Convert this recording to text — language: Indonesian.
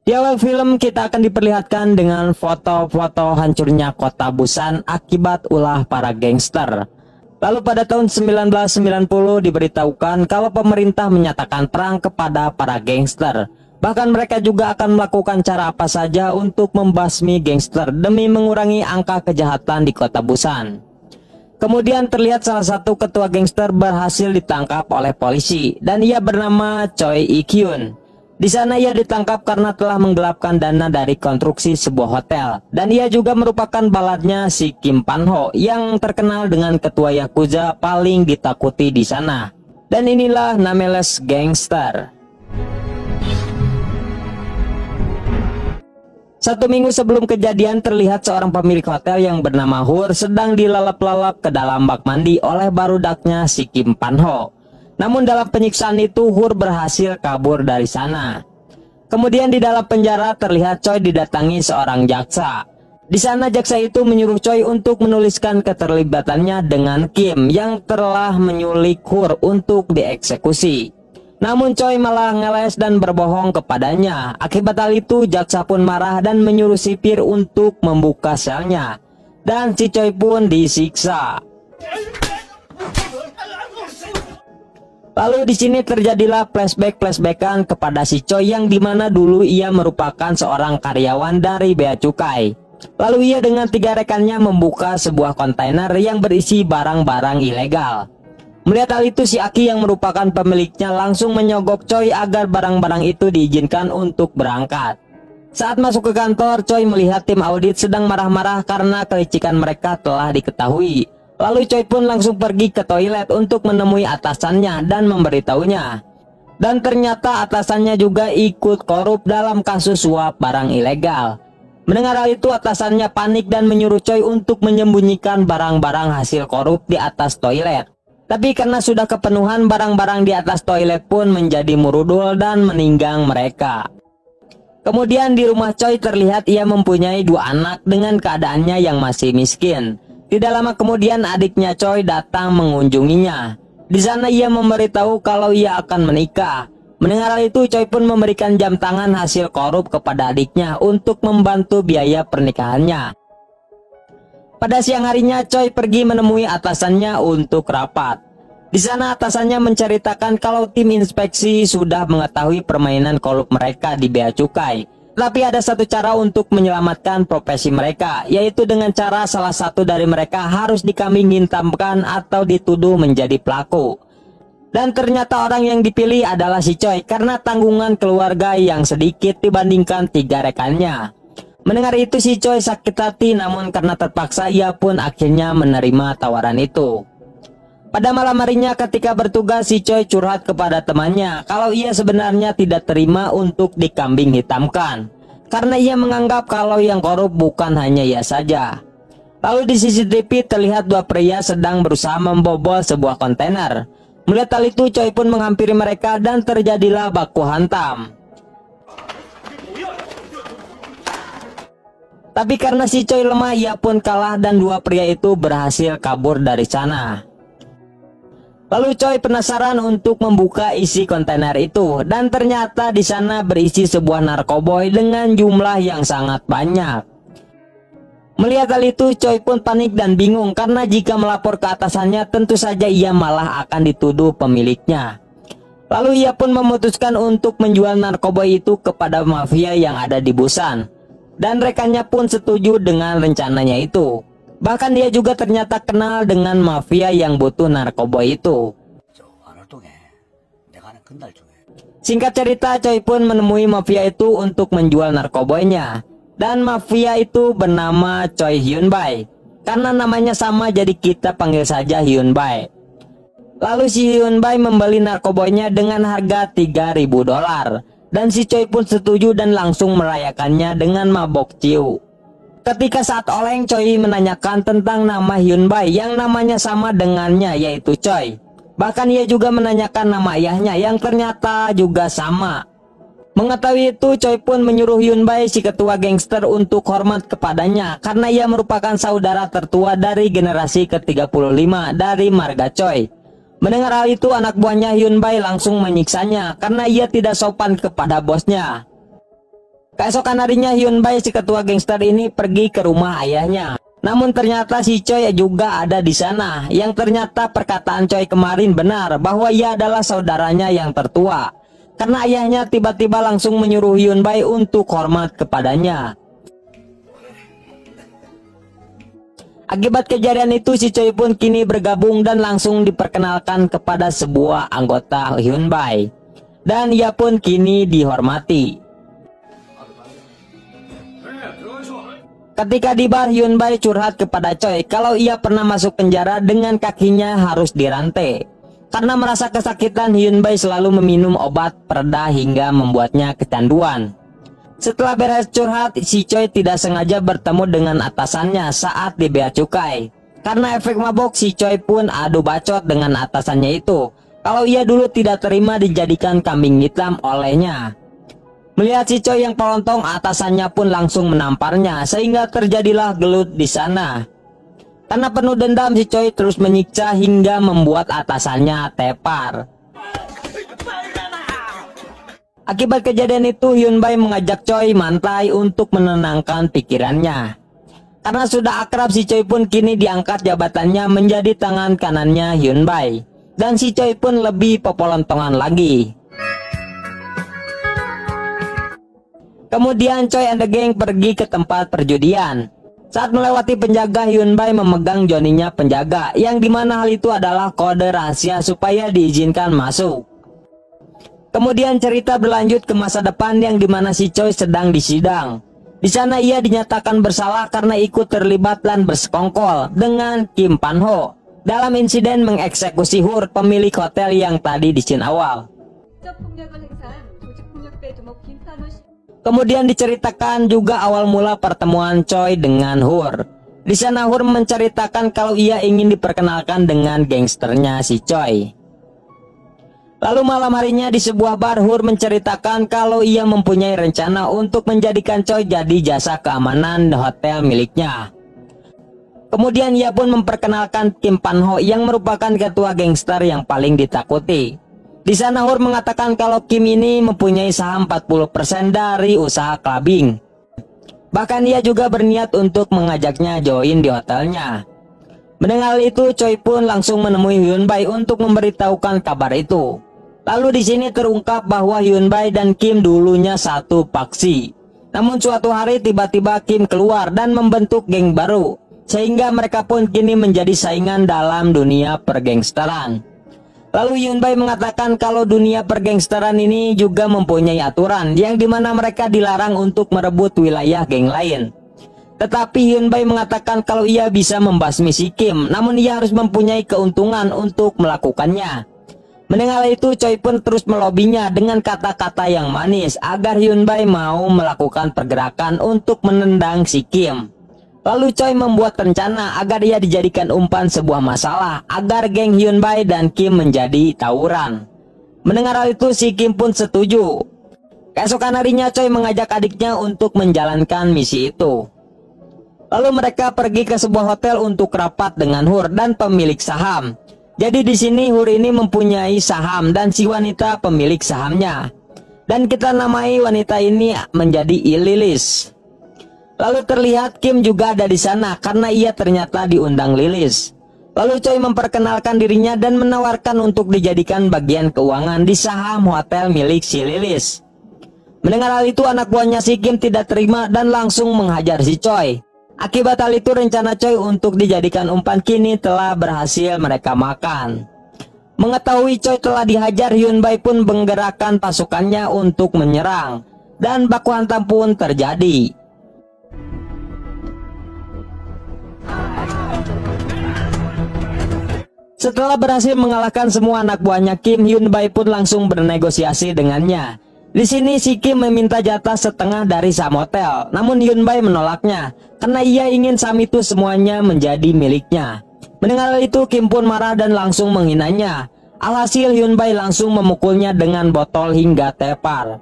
Di awal film kita akan diperlihatkan dengan foto-foto hancurnya kota Busan akibat ulah para gangster. Lalu pada tahun 1990 diberitahukan kalau pemerintah menyatakan perang kepada para gangster. Bahkan mereka juga akan melakukan cara apa saja untuk membasmi gangster demi mengurangi angka kejahatan di kota Busan. Kemudian terlihat salah satu ketua gangster berhasil ditangkap oleh polisi dan ia bernama Choi Ik-hyun. Di sana ia ditangkap karena telah menggelapkan dana dari konstruksi sebuah hotel. Dan ia juga merupakan baladnya si Kim Pan-ho yang terkenal dengan ketua Yakuza paling ditakuti di sana. Dan inilah Nameless Gangster. 1 minggu sebelum kejadian terlihat seorang pemilik hotel yang bernama Hur sedang dilalap-lalap ke dalam bak mandi oleh barudaknya si Kim Pan-ho. Namun dalam penyiksaan itu Hur berhasil kabur dari sana. Kemudian di dalam penjara terlihat Choi didatangi seorang jaksa. Di sana jaksa itu menyuruh Choi untuk menuliskan keterlibatannya dengan Kim yang telah menyulik Hur untuk dieksekusi. Namun Choi malah ngeles dan berbohong kepadanya. Akibat hal itu jaksa pun marah dan menyuruh sipir untuk membuka selnya. Dan si Choi pun disiksa. Lalu di sini terjadilah flashback-flashbackan kepada si Choi yang dimana dulu ia merupakan seorang karyawan dari Bea Cukai. Lalu ia dengan 3 rekannya membuka sebuah kontainer yang berisi barang-barang ilegal. Melihat hal itu si Aki yang merupakan pemiliknya langsung menyogok Choi agar barang-barang itu diizinkan untuk berangkat. Saat masuk ke kantor, Choi melihat tim audit sedang marah-marah karena kelicikan mereka telah diketahui. Lalu Choi pun langsung pergi ke toilet untuk menemui atasannya dan memberitahunya. Dan ternyata atasannya juga ikut korup dalam kasus suap barang ilegal. Mendengar hal itu atasannya panik dan menyuruh Choi untuk menyembunyikan barang-barang hasil korup di atas toilet. Tapi karena sudah kepenuhan, barang-barang di atas toilet pun menjadi murudul dan meninggang mereka. Kemudian di rumah Choi terlihat ia mempunyai 2 anak dengan keadaannya yang masih miskin. Tidak lama kemudian adiknya Choi datang mengunjunginya. Di sana ia memberitahu kalau ia akan menikah. Mendengar hal itu Choi pun memberikan jam tangan hasil korup kepada adiknya untuk membantu biaya pernikahannya. Pada siang harinya Choi pergi menemui atasannya untuk rapat. Di sana atasannya menceritakan kalau tim inspeksi sudah mengetahui permainan korup mereka di Bea Cukai. Tapi ada satu cara untuk menyelamatkan profesi mereka, yaitu dengan cara salah satu dari mereka harus dikambing hitamkan atau dituduh menjadi pelaku. Dan ternyata orang yang dipilih adalah si Choi karena tanggungan keluarga yang sedikit dibandingkan 3 rekannya. Mendengar itu si Choi sakit hati, namun karena terpaksa ia pun akhirnya menerima tawaran itu. Pada malam harinya ketika bertugas si Choi curhat kepada temannya kalau ia sebenarnya tidak terima untuk dikambing hitamkan. Karena ia menganggap kalau yang korup bukan hanya ia saja. Lalu di CCTV terlihat 2 pria sedang berusaha membobol sebuah kontainer. Melihat hal itu Choi pun menghampiri mereka dan terjadilah baku hantam. Tapi karena si Choi lemah ia pun kalah dan 2 pria itu berhasil kabur dari sana. Lalu Choi penasaran untuk membuka isi kontainer itu dan ternyata di sana berisi sebuah narkoboy dengan jumlah yang sangat banyak. Melihat hal itu Choi pun panik dan bingung karena jika melapor ke atasannya tentu saja ia malah akan dituduh pemiliknya. Lalu ia pun memutuskan untuk menjual narkoboy itu kepada mafia yang ada di Busan. Dan rekannya pun setuju dengan rencananya itu. Bahkan dia juga ternyata kenal dengan mafia yang butuh narkoboy itu. Singkat cerita Choi pun menemui mafia itu untuk menjual narkoboynya. Dan mafia itu bernama Choi Hyun Bai. Karena namanya sama jadi kita panggil saja Hyun Bai. Lalu si Hyun Bai membeli narkoboynya dengan harga $3.000. Dan si Choi pun setuju dan langsung merayakannya dengan mabok ciu. Ketika saat oleng Choi menanyakan tentang nama Hyun Bai yang namanya sama dengannya yaitu Choi. Bahkan ia juga menanyakan nama ayahnya yang ternyata juga sama. Mengetahui itu Choi pun menyuruh Hyun Bai si ketua gangster untuk hormat kepadanya karena ia merupakan saudara tertua dari generasi ke-35 dari marga Choi. Mendengar hal itu, anak buahnya Hyun Bai langsung menyiksanya karena ia tidak sopan kepada bosnya. Keesokan harinya Hyun Bai, si ketua gangster ini, pergi ke rumah ayahnya. Namun ternyata si Choi juga ada di sana. Yang ternyata perkataan Choi kemarin benar bahwa ia adalah saudaranya yang tertua. Karena ayahnya tiba-tiba langsung menyuruh Hyun Bai untuk hormat kepadanya. Akibat kejadian itu, si Choi pun kini bergabung dan langsung diperkenalkan kepada sebuah anggota Hyun Bai. Dan ia pun kini dihormati. Ketika di bar, Hyun Bai curhat kepada Choi kalau ia pernah masuk penjara dengan kakinya harus dirantai. Karena merasa kesakitan, Hyun Bai selalu meminum obat pereda hingga membuatnya kecanduan. Setelah beres curhat, si Choi tidak sengaja bertemu dengan atasannya saat di bea cukai. Karena efek mabok, si Choi pun adu bacot dengan atasannya itu kalau ia dulu tidak terima dijadikan kambing hitam olehnya. Melihat si Choi yang pelontong, atasannya pun langsung menamparnya sehingga terjadilah gelut di sana. Karena penuh dendam, si Choi terus menyiksa hingga membuat atasannya tepar. Akibat kejadian itu, Hyun Bai mengajak Choi mantai untuk menenangkan pikirannya. Karena sudah akrab, si Choi pun kini diangkat jabatannya menjadi tangan kanannya Hyun Bai. Dan si Choi pun lebih pepelontongan lagi. Kemudian Choi and the gang pergi ke tempat perjudian. Saat melewati penjaga, Hyun Bai memegang joninya penjaga, yang dimana hal itu adalah kode rahasia supaya diizinkan masuk. Kemudian cerita berlanjut ke masa depan yang dimana si Choi sedang disidang. Di sana ia dinyatakan bersalah karena ikut terlibat dan bersekongkol dengan Kim Pan Ho dalam insiden mengeksekusi Hur, pemilik hotel yang tadi di scene awal. Kemudian diceritakan juga awal mula pertemuan Choi dengan Hur. Di sana Hur menceritakan kalau ia ingin diperkenalkan dengan gangsternya si Choi. Lalu malam harinya di sebuah bar, Hur menceritakan kalau ia mempunyai rencana untuk menjadikan Choi jadi jasa keamanan hotel miliknya. Kemudian ia pun memperkenalkan Kim Pan Ho yang merupakan ketua gangster yang paling ditakuti. Di sana Hur mengatakan kalau Kim ini mempunyai saham 40% dari usaha clubbing. Bahkan ia juga berniat untuk mengajaknya join di hotelnya. Mendengar itu, Choi pun langsung menemui Hyun Bai untuk memberitahukan kabar itu. Lalu di sini terungkap bahwa Hyun Bai dan Kim dulunya satu faksi. Namun suatu hari tiba-tiba Kim keluar dan membentuk geng baru, sehingga mereka pun kini menjadi saingan dalam dunia pergangsteran. Lalu Hyun Bai mengatakan kalau dunia pergangsteran ini juga mempunyai aturan yang dimana mereka dilarang untuk merebut wilayah geng lain. Tetapi Hyun Bai mengatakan kalau ia bisa membasmi si Kim, namun ia harus mempunyai keuntungan untuk melakukannya. Mendengar itu, Choi pun terus melobinya dengan kata-kata yang manis agar Hyun Bai mau melakukan pergerakan untuk menendang si Kim. Lalu Choi membuat rencana agar ia dijadikan umpan sebuah masalah agar geng Hyun Bai dan Kim menjadi tawuran. Mendengar hal itu, si Kim pun setuju. Keesokan harinya Choi mengajak adiknya untuk menjalankan misi itu. Lalu mereka pergi ke sebuah hotel untuk rapat dengan Hur dan pemilik saham. Jadi di sini Hur ini mempunyai saham dan si wanita pemilik sahamnya. Dan kita namai wanita ini menjadi Lilis. Lalu terlihat Kim juga ada di sana karena ia ternyata diundang Lilis. Lalu Choi memperkenalkan dirinya dan menawarkan untuk dijadikan bagian keuangan di saham hotel milik si Lilis. Mendengar hal itu, anak buahnya si Kim tidak terima dan langsung menghajar si Choi. Akibat hal itu, rencana Choi untuk dijadikan umpan kini telah berhasil mereka makan. Mengetahui Choi telah dihajar, Hyun Bai pun menggerakkan pasukannya untuk menyerang. Dan baku hantam pun terjadi. Setelah berhasil mengalahkan semua anak buahnya Kim, Hyun Bai pun langsung bernegosiasi dengannya. Di sini si Kim meminta jatah setengah dari saham hotel, namun Hyun Bai menolaknya karena ia ingin saham itu semuanya menjadi miliknya. Mendengar itu, Kim pun marah dan langsung menghinanya. Alhasil Hyun Bai langsung memukulnya dengan botol hingga tepar.